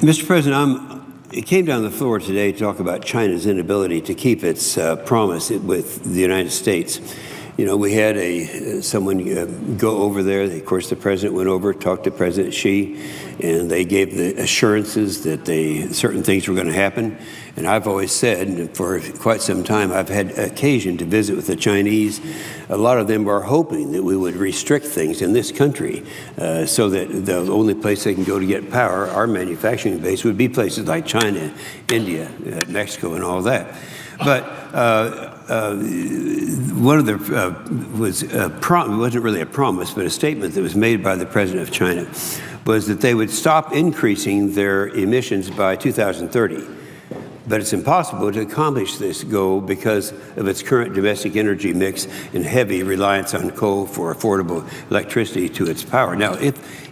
Mr. President, it came down the floor today to talk about China's inability to keep its promise with the United States. You know, we had someone go over there. Of course, the president went over, talked to President Xi, and they gave the assurances that certain things were going to happen. And I've always said, and for quite some time, I've had occasion to visit with the Chinese. A lot of them are hoping that we would restrict things in this country so that the only place they can go to get power, our manufacturing base, would be places like China, India, Mexico, and all that. But one of the wasn't really a promise, but a statement that was made by the president of China was that they would stop increasing their emissions by 2030. But it's impossible to accomplish this goal because of its current domestic energy mix and heavy reliance on coal for affordable electricity to its power. Now,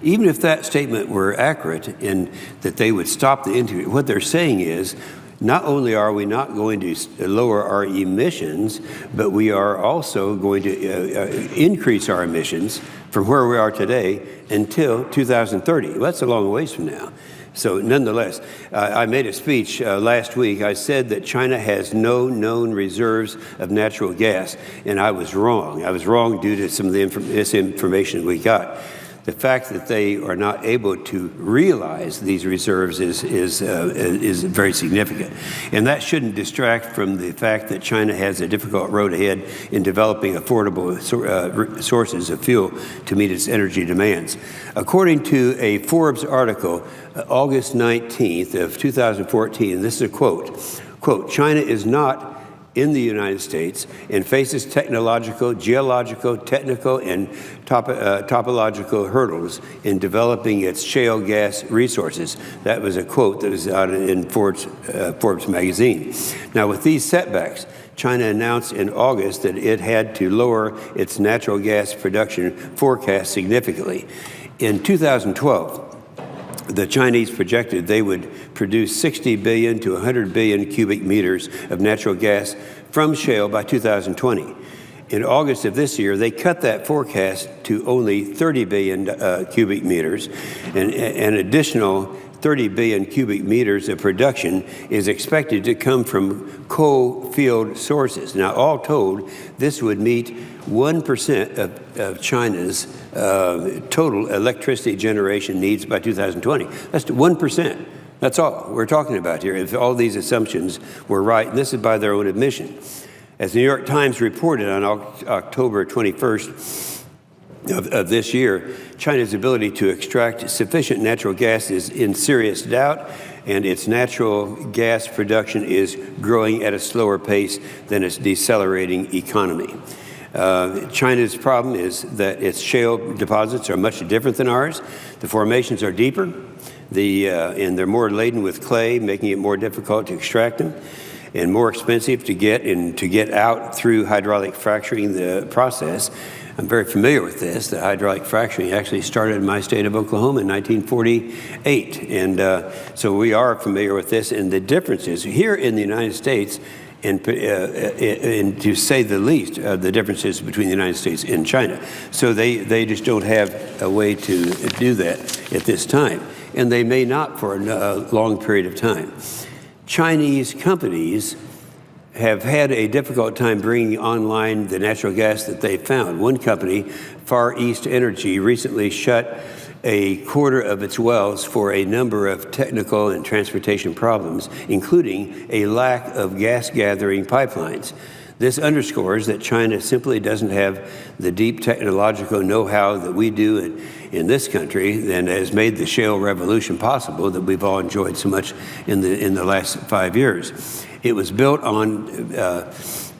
even if that statement were accurate in that they would stop the increase, what they're saying is, not only are we not going to lower our emissions, but we are also going to increase our emissions from where we are today until 2030. Well, that's a long ways from now. So nonetheless, I made a speech last week. I said that China has no known reserves of natural gas, and I was wrong. I was wrong due to some of the misinformation we got. The fact that they are not able to realize these reserves is very significant. And that shouldn't distract from the fact that China has a difficult road ahead in developing affordable sources of fuel to meet its energy demands. According to a Forbes article, August 19th of 2014, this is a quote, China is not in the United States and faces technological, geological, technical, and topological hurdles in developing its shale gas resources. That was a quote that was out in Forbes magazine. Now, with these setbacks, China announced in August that it had to lower its natural gas production forecast significantly. In 2012, the Chinese projected they would produce 60 billion to 100 billion cubic meters of natural gas from shale by 2020. In August of this year, they cut that forecast to only 30 billion cubic meters, and an additional 30 billion cubic meters of production is expected to come from coal field sources. Now, all told, this would meet 1% of China's total electricity generation needs by 2020. That's 1%. That's all we're talking about here, if all these assumptions were right, and this is by their own admission. As the New York Times reported on October 21st of this year, China's ability to extract sufficient natural gas is in serious doubt, and its natural gas production is growing at a slower pace than its decelerating economy. China's problem is that its shale deposits are much different than ours. The formations are deeper, and they're more laden with clay, making it more difficult to extract them, and more expensive to get out through hydraulic fracturing the process. I'm very familiar with this. The hydraulic fracturing actually started in my state of Oklahoma in 1948, and so we are familiar with this. And the differences here in the United States, and to say the least, the differences between the United States and China. So they just don't have a way to do that at this time, and they may not for a long period of time. Chinese companies have had a difficult time bringing online the natural gas that they found. One company, Far East Energy, recently shut a quarter of its wells for a number of technical and transportation problems, including a lack of gas gathering pipelines. This underscores that China simply doesn't have the deep technological know-how that we do in this country, and has made the shale revolution possible that we've all enjoyed so much in the last 5 years. It was built on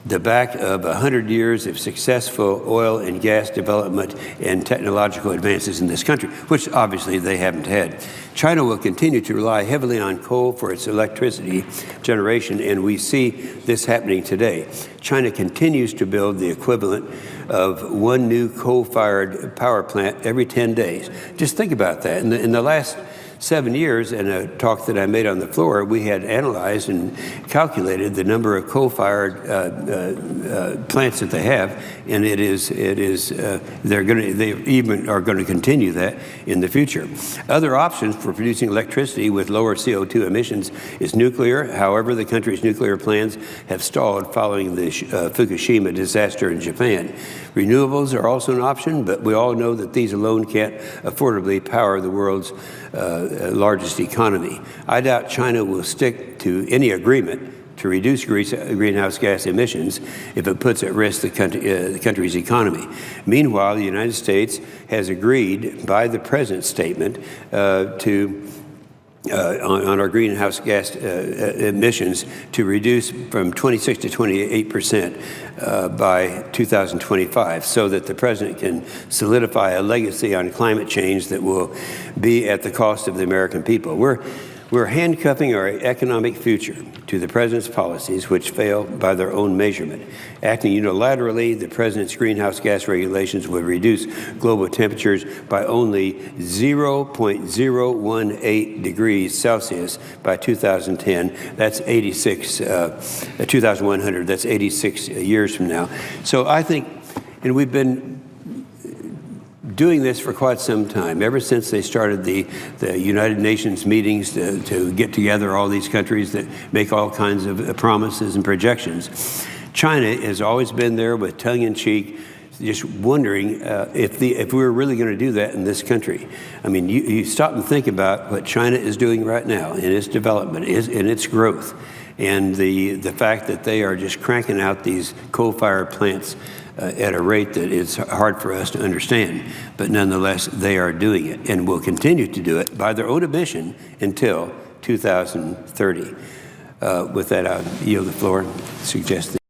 the back of 100 years of successful oil and gas development and technological advances in this country, which obviously they haven't had. China will continue to rely heavily on coal for its electricity generation, and we see this happening today. China continues to build the equivalent of one new coal-fired power plant every 10 days. Just think about that. In the last 7 years, in a talk that I made on the floor, we had analyzed and calculated the number of coal-fired plants that they have, and they even are going to continue that in the future. Other options for producing electricity with lower CO2 emissions is nuclear. However, the country's nuclear plans have stalled following the Fukushima disaster in Japan. Renewables are also an option, but we all know that these alone can't affordably power the world's largest economy. I doubt China will stick to any agreement to reduce greenhouse gas emissions if it puts at risk the country's economy. Meanwhile, the United States has agreed by the President's statement on our greenhouse gas emissions to reduce from 26 to 28% by 2025, so that the President can solidify a legacy on climate change that will be at the cost of the American people. We're handcuffing our economic future to the President's policies, which fail by their own measurement. Acting unilaterally, the President's greenhouse gas regulations would reduce global temperatures by only 0.018 degrees Celsius by 2010. That's 2100. That's 86 years from now. So I think, and we've been doing this for quite some time, ever since they started the United Nations meetings to get together all these countries that make all kinds of promises and projections. China has always been there with tongue-in-cheek, just wondering if we were really going to do that in this country. I mean, you stop and think about what China is doing right now in its development, in its growth, and the fact that they are just cranking out these coal-fired plants at a rate that is hard for us to understand. But nonetheless, they are doing it and will continue to do it by their own admission until 2030. With that, I'll yield the floor. Suggest that